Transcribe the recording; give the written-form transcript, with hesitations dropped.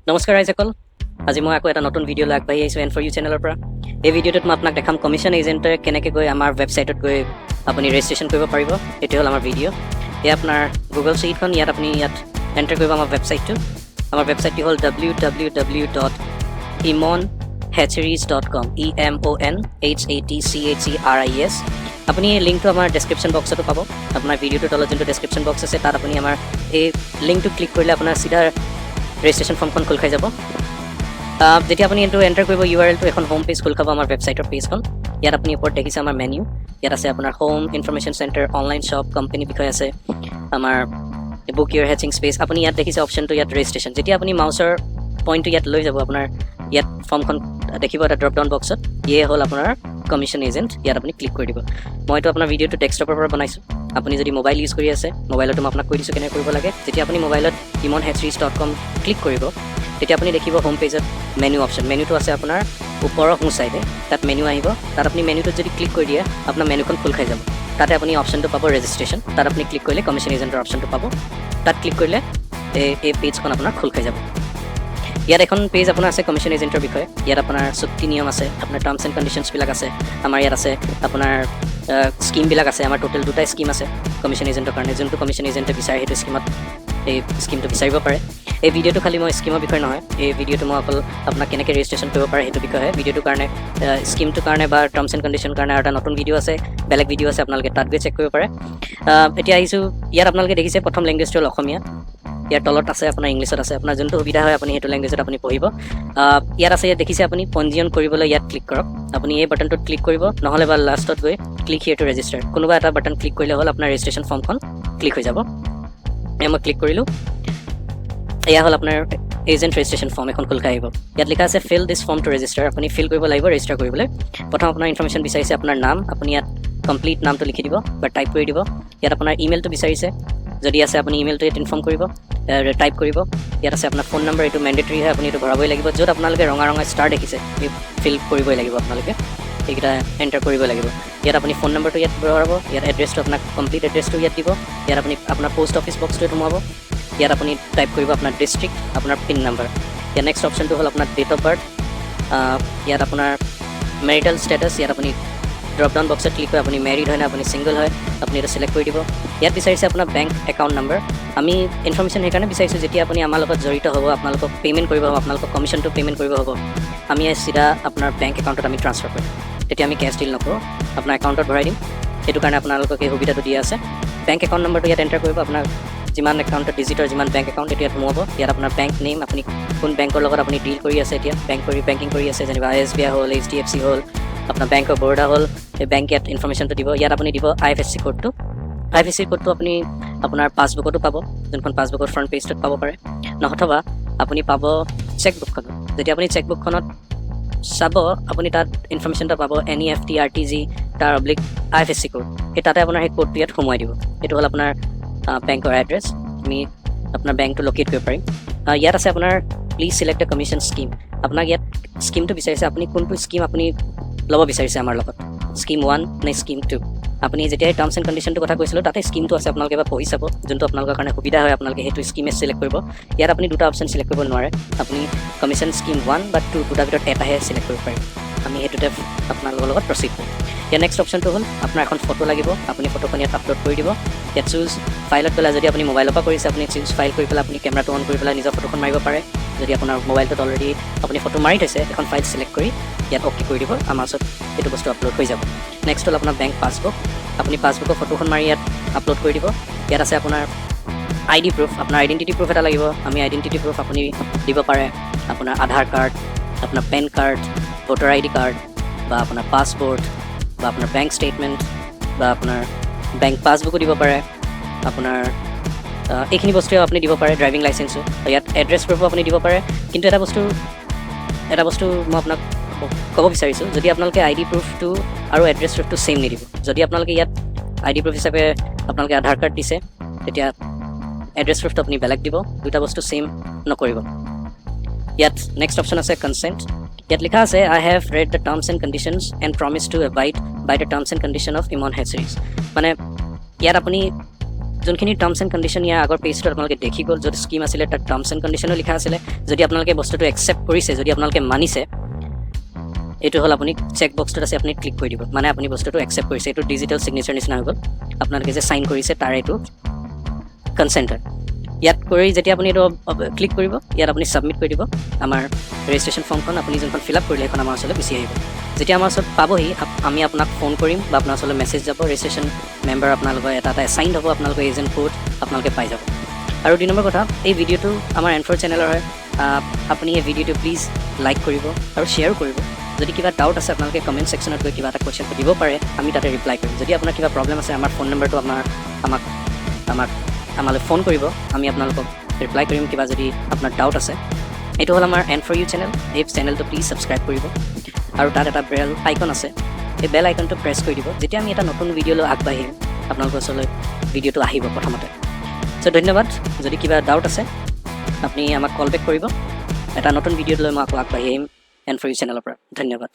নমস্কাৰ ৰাইজসকল, আজি মই আকৌ এটা নতুন ভিডিঅ' লৈ আগবাঢ়ি আহিছোঁ এন4ইউ চেনেলৰ পৰা। এই ভিডিঅ'টোত মই আপোনাক দেখাম কমিশ্যন এজেণ্টে কেনেকৈ গৈ আমাৰ ৱেবছাইটত গৈ আপুনি ৰেজিষ্ট্ৰেশ্যন কৰিব পাৰিব। এইটো হ'ল আমাৰ ভিডিঅ'। এয়া আপোনাৰ গুগল শ্বীটখন, ইয়াত আপুনি এণ্টাৰ কৰিব আমাৰ ৱেবছাইটটো। আমাৰ ৱেবছাইটটো হ'ল www.emonhatcheries.com EMONHATCHERIES। আপুনি এই লিংকটো আমাৰ ডেছক্ৰিপশ্যন বক্সতো পাব। আপোনাৰ ভিডিঅ'টোৰ তলত যোনটো ডেছক্ৰিপশ্যন বক্স আছে তাত আপুনি আমাৰ এই লিংকটো ক্লিক কৰিলে আপোনাৰ চিধা ৰেজিষ্ট্ৰেশ্যন ফৰ্মখন খোল খাই যাব। যেতিয়া আপুনি এইটো এণ্টাৰ কৰিব URL-টো, এখন হোম পেজ খোল খাব আমাৰ ৱেবছাইটৰ পেজখন। ইয়াত আপুনি ওপৰত দেখিছে আমাৰ মেনিউ। ইয়াত আছে আপোনাৰ home, information centre, online shop, company বিষয় আছে, আমাৰ বুক ইয়ৰ হেচিং স্পেচ। আপুনি ইয়াত দেখিছে অপশ্যনটো, ইয়াত ৰেজিষ্ট্ৰেশ্যন। যেতিয়া আপুনি মাউচৰ পইণ্টটো ইয়াত লৈ যাব, আপোনাৰ ইয়াত ফৰ্মখন দেখিব এটা ড্ৰপ ডাউন বক্সত। ইয়ে হ'ল আপোনাৰ কমিশ্যন এজেণ্ট। ইয়াত আপুনি ক্লিক কৰি দিব। মইতো আপোনাৰ ভিডিঅ'টো ডেস্কটপৰ পৰা বনাইছোঁ। আপুনি যদি মোবাইল ইউজ কৰি আছে, মোবাইলতো মই আপোনাক কৈ দিছোঁ কেনেকৈ কৰিব লাগে। যেতিয়া আপুনি মোবাইলত emonhatcheries.com ক্লিক কৰিব, তেতিয়া আপুনি দেখিব হোম পেজত মেনু অপশ্যন। মেনুটো আছে আপোনাৰ ওপৰৰ সোঁ চাইডে, তাত মেনু আহিব। তাত আপুনি মেনুটোত যদি ক্লিক কৰি দিয়ে, আপোনাৰ মেনুখন খোল খাই যাব। তাতে আপুনি অপশ্যনটো পাব ৰেজিষ্ট্ৰেশ্যন। তাত আপুনি ক্লিক কৰিলে কমিশ্যন এজেণ্টৰ অপশ্যনটো পাব। তাত ক্লিক কৰিলে এই পেজখন আপোনাৰ খোল খাই যাব। ইয়াত এখন পেজ আপোনাৰ আছে কমিশ্যন এজেণ্টৰ বিষয়ে। ইয়াত আপোনাৰ চুক্তি নিয়ম আছে, আপোনাৰ টাৰ্মছ এণ্ড কণ্ডিশ্যনছবিলাক আছে। আমাৰ ইয়াত আছে আপোনাৰ স্কীমবিলাক আছে। আমাৰ টোটেল 2টা স্কীম আছে কমিশ্যন এজেণ্টৰ কাৰণে। যোনটো কমিশ্যন এজেণ্টে বিচাৰে সেইটো স্কীমত এই স্কীমটো বিচাৰিব পাৰে। এই ভিডিঅ'টো খালি মই স্কীমৰ বিষয়ে নহয়, এই ভিডিঅ'টো মই অকল আপোনাক কেনেকৈ ৰেজিষ্ট্ৰেশ্যন কৰিব পাৰে সেইটো বিষয়ে। ভিডিঅ'টোৰ কাৰণে, স্কীমটোৰ কাৰণে বা টাৰ্মছ এণ্ড কণ্ডিশ্যনৰ কাৰণে আৰু এটা নতুন ভিডিঅ' আছে, বেলেগ ভিডিঅ' আছে, আপোনালোকে তাত গৈ চেক কৰিব পাৰে। এতিয়া আহিছোঁ, ইয়াত আপোনালোকে দেখিছে প্ৰথম লেংগুৱেজটো হ'ল অসমীয়া। ইয়াৰ তলত আছে আপোনাৰ ইংলিছত আছে। আপোনাৰ যোনটো সুবিধা হয় আপুনি সেইটো লেংগুৱেজত আপুনি পঢ়িব। ইয়াত আছে, ইয়াত দেখিছে আপুনি পঞ্জীয়ন কৰিবলৈ, ইয়াত ক্লিক কৰক। আপুনি এই বাটনটোত ক্লিক কৰিব, নহ'লে বা লাষ্টত গৈ ক্লিক হিয়াৰ টু ৰেজিষ্টাৰ, কোনোবা এটা বাটন ক্লিক কৰিলে হ'ল আপোনাৰ ৰেজিষ্ট্ৰেশ্যন ফৰ্মখন ক্লিক হৈ যাব। মই ক্লিক কৰিলোঁ। এয়া হ'ল আপোনাৰ এজেণ্ট ৰেজিষ্ট্ৰেশ্যন ফৰ্ম এখন খোল খাই আহিব। ইয়াত লিখা আছে ফিল দিছ ফৰ্ম টু ৰেজিষ্টাৰ। আপুনি ফিল কৰিব লাগিব ৰেজিষ্টাৰ কৰিবলৈ। প্ৰথম আপোনাৰ ইনফৰমেশ্যন বিচাৰিছে, আপোনাৰ নাম। আপুনি ইয়াত কমপ্লিট নামটো লিখি দিব বা টাইপ কৰি দিব। ইয়াত আপোনাৰ ইমেইলটো বিচাৰিছে, যদি আছে আপুনি ইমেইলটো ইয়াত ইনফৰ্ম কৰিব, টাইপ কৰিব। ইয়াত আছে আপোনাৰ ফোন নম্বৰ, এইটো মেণ্ডেটৰী হয়, আপুনি এইটো ভৰাবই লাগিব। য'ত আপোনালোকে ৰঙা ৰঙা ষ্টাৰ দেখিছে, এই ফিল কৰিবই লাগিব আপোনালোকে, এইকেইটা এণ্টাৰ কৰিব লাগিব। ইয়াত আপুনি ফোন নম্বৰটো ইয়াত ভৰাব। ইয়াত এড্ৰেছটো আপোনাক কমপ্লিট এড্ৰেছটো ইয়াত দিব। ইয়াত আপুনি আপোনাৰ পোষ্ট অফিচ বক্সটো সোমাব। ইয়াত আপুনি টাইপ কৰিব আপোনাৰ ডিষ্ট্ৰিক্ট, আপোনাৰ পিন নম্বৰ। ইয়াত নেক্সট অপশ্যনটো হ'ল আপোনাৰ ডেট অফ বাৰ্থ। ইয়াত আপোনাৰ মেৰিটেল ষ্টেটাছ, ইয়াত আপুনি ড্ৰপ ডাউন বক্সত ক্লিক কৰি আপুনি মেৰিড হয় নে আপুনি ছিংগল হয়, আপুনি এইটো চিলেক্ট কৰি দিব। ইয়াত বিচাৰিছে আপোনাৰ বেংক একাউণ্ট নম্বৰ। আমি ইনফৰমেশ্যন সেইকাৰণে বিচাৰিছোঁ, যেতিয়া আপুনি আমাৰ লগত জড়িত হ'ব, আপোনালোকক পে'মেণ্ট কৰিব হ'ব, আপোনালোকক কমিশ্যনটো পে'মেণ্ট কৰিব হ'ব, আমি চিধা আপোনাৰ বেংক একাউণ্টত আমি ট্ৰান্সফাৰ কৰিম। তেতিয়া আমি কেছ ডিল নকৰোঁ, আপোনাৰ একাউণ্টত ভৰাই দিম। সেইটো কাৰণে আপোনালোকক এই সুবিধাটো দিয়া আছে। বেংক একাউণ্ট নম্বৰটো ইয়াত এণ্টাৰ কৰিব। আপোনাৰ যিমান একাউণ্টৰ ডিজিটৰ যিমান বেংক একাউণ্ট এইটো ইয়াত সোমাব। ইয়াত আপোনাৰ বেংক নেম, আপুনি কোন বেংকৰ লগত আপুনি ডিল কৰি আছে, এতিয়া বেংকিং কৰি আছে, যেনিবা SBI হ'ল, HDFC হ'ল, আপোনাৰ বেংক অফ বৰোদা হ'ল, এই বেংক ইয়াত ইনফৰমেশ্যনটো দিব। ইয়াত আপুনি দিব IFSC কোডটো। IFSC কোডটো আপুনি আপোনাৰ পাছবুকতো পাব, যোনখন পাছবুকৰ ফ্ৰণ্ট পেজটোত পাব পাৰে, নথবা আপুনি পাব চেকবুকখনত। যেতিয়া আপুনি চেকবুকখনত চাব, আপুনি তাত ইনফৰমেশ্যন এটা পাব NEFT RTG তাৰ অব্লিক IFSC কোড। সেই তাতে আপোনাৰ সেই কোডটো ইয়াত সোমোৱাই দিব। এইটো হ'ল আপোনাৰ বেংকৰ এড্ৰেছ। আমি আপোনাৰ বেংকটো লোকেট কৰিব পাৰিম। ইয়াত আছে আপোনাৰ please select A commission scheme. আপোনাক ইয়াত স্কীমটো বিচাৰিছে, আপুনি কোনটো স্কীম আপুনি ল'ব বিচাৰিছে আমাৰ লগত, স্কীম 1 নে স্কীম 2। আপুনি যেতিয়া টাৰ্মছ এণ্ড কণ্ডিশ্যনটোৰ কথা কৈছিলোঁ, তাতে স্কীমটো আছে, আপোনালোকে এবাৰ পঢ়ি চাব, যোনটো আপোনালোকৰ কাৰণে সুবিধা হয়, আপোনালোকে সেইটো স্কীমে চিলেক্ট কৰিব। ইয়াত আপুনি 2টা অপশ্যন চিলেক্ট কৰিব নোৱাৰে, আপুনি কমিশ্যন স্কীম 1 বা 2 দুটাৰ ভিতৰত এটাহে চিলেক্ট কৰিব পাৰিম। আমি সেইটোতে আপোনালোকৰ লগত প্ৰচিড কৰিম। ইয়াৰ নেক্সট অপশ্যনটো হ'ল আপোনাৰ এখন ফটো লাগিব, আপুনি ফটোখন ইয়াত আপলোড কৰি দিব। ইয়াত চুজ ফাইলত পেলাই, যদি আপুনি মোবাইলৰ পৰা কৰিছে, আপুনি চুজ ফাইল কৰি পেলাই আপুনি কেমেৰাটো অন কৰি পেলাই নিজৰ ফটোখন মাৰিব পাৰে। যদি আপোনাৰ মোবাইলটোত অলৰেডি আপুনি ফটো মাৰি থৈছে, এখন ফাইল চিলেক্ট কৰি ইয়াত অ'কে কৰি দিব, আমাৰ ওচৰত এইটো বস্তু আপলোড হৈ যাব। নেক্সট হ'ল আপোনাৰ বেংক পাছবুক। আপুনি পাছবুকৰ ফটোখন মাৰি ইয়াত আপলোড কৰি দিব। ইয়াত আছে আপোনাৰ ID প্ৰুফ, আপোনাৰ আইডেণ্টিটি প্ৰুফ এটা লাগিব। আমি আইডেণ্টিটি প্ৰুফ আপুনি দিব পাৰে আপোনাৰ আধাৰ কাৰ্ড, আপোনাৰ PAN card, voter ID card, বা আপোনাৰ পাছপৰ্ট, বা আপোনাৰ বেংক ষ্টেটমেণ্ট, বা আপোনাৰ বেংক পাছবুকো দিব পাৰে। আপোনাৰ এইখিনি বস্তুৱে আপুনি দিব পাৰে, ড্ৰাইভিং লাইচেঞ্চো। ইয়াত এড্ৰেছ প্ৰুফো আপুনি দিব পাৰে। কিন্তু এটা বস্তু মই আপোনাক ক'ব বিচাৰিছোঁ, যদি আপোনালোকে ID প্ৰুফটো আৰু এড্ৰেছ প্ৰুফটো ছেইম নিদিব। যদি আপোনালোকে ইয়াত ID প্ৰুফ হিচাপে আপোনালোকে আধাৰ কাৰ্ড দিছে, তেতিয়া এড্ৰেছ প্ৰুফটো আপুনি বেলেগ দিব, দুটা বস্তু ছেইম নকৰিব। ইয়াত নেক্সট অপশ্যন আছে কনচেণ্ট। ইয়াত লিখা আছে I have read the terms and conditions and promise to abide by the terms and condition of Emon Hatcheries। মানে ইয়াত আপুনি যোনখিনি টাৰ্মছ এণ্ড কণ্ডিশ্যন ইয়াৰ আগৰ পেজটোত আপোনালোকে দেখি গ'ল, য'ত স্কিম আছিলে তাত টাৰ্মছ এণ্ড কণ্ডিশ্যনো লিখা আছিলে। যদি আপোনালোকে বস্তুটো একচেপ্ট কৰিছে, যদি আপোনালোকে মানিছে, এইটো হ'ল আপুনি চেক বক্সটোত আছে, আপুনি ক্লিক কৰি দিব, মানে আপুনি বস্তুটো একচেপ্ট কৰিছে। এইটো ডিজিটেল ছিগনেচাৰ নিচিনা হৈ গ'ল। আপোনালোকে যে চাইন কৰিছে তাৰ এইটো কনচেণ্টাৰ। ইয়াত কৰি যেতিয়া আপুনি এইটো ক্লিক কৰিব, ইয়াত আপুনি ছাবমিট কৰি দিব আমাৰ ৰেজিষ্ট্ৰেশ্যন ফৰ্মখন। আপুনি যোনখন ফিল আপ কৰিলে সেইখন আমাৰ ওচৰলৈ গুচি আহিব। যেতিয়া আমাৰ ওচৰত পাবহি, আমি আপোনাক ফোন কৰিম বা আপোনাৰ ওচৰলৈ মেছেজ যাব। ৰেজিষ্ট্ৰেশ্যন মেম্বাৰ আপোনালোকৰ এটা এছাইন হ'ব, আপোনালোকৰ এজেণ্ট কোড আপোনালোকে পাই যাব। আৰু 2 নম্বৰ কথা, এই ভিডিঅ'টো আমাৰ এনফৰ চেনেলৰ হয়। আপুনি এই ভিডিঅ'টো প্লিজ লাইক কৰিব আৰু শ্বেয়াৰো কৰিব। যদি কিবা ডাউট আছে আপোনালোকে কমেণ্ট ছেকশ্যনত গৈ কিবা এটা কুৱেশ্যন সুধিব পাৰে, আমি তাতে ৰিপ্লাই কৰিম। যদি আপোনাৰ কিবা প্ৰব্লেম আছে, আমাৰ ফোন নম্বৰটো আমালৈ ফোন কৰিব, আমি আপোনালোকক ৰিপ্লাই কৰিম কিবা যদি আপোনাৰ ডাউট আছে। এইটো হ'ল আমাৰ N4U চেনেল। এই চেনেলটো প্লিজ ছাবস্ক্ৰাইব কৰিব আৰু তাত এটা বেল আইকন আছে, এই বেল আইকনটো প্ৰেছ কৰি দিব। যেতিয়া আমি এটা নতুন ভিডিঅ'লৈ আগবাঢ়িম, আপোনালোকৰ ওচৰলৈ ভিডিঅ'টো আহিব প্ৰথমতে। চ' ধন্যবাদ। যদি কিবা ডাউট আছে আপুনি আমাক কল বেক কৰিব। এটা নতুন ভিডিঅ'লৈ মই আকৌ আগবাঢ়ি আহিম N4U চেনেলৰ পৰা। ধন্যবাদ।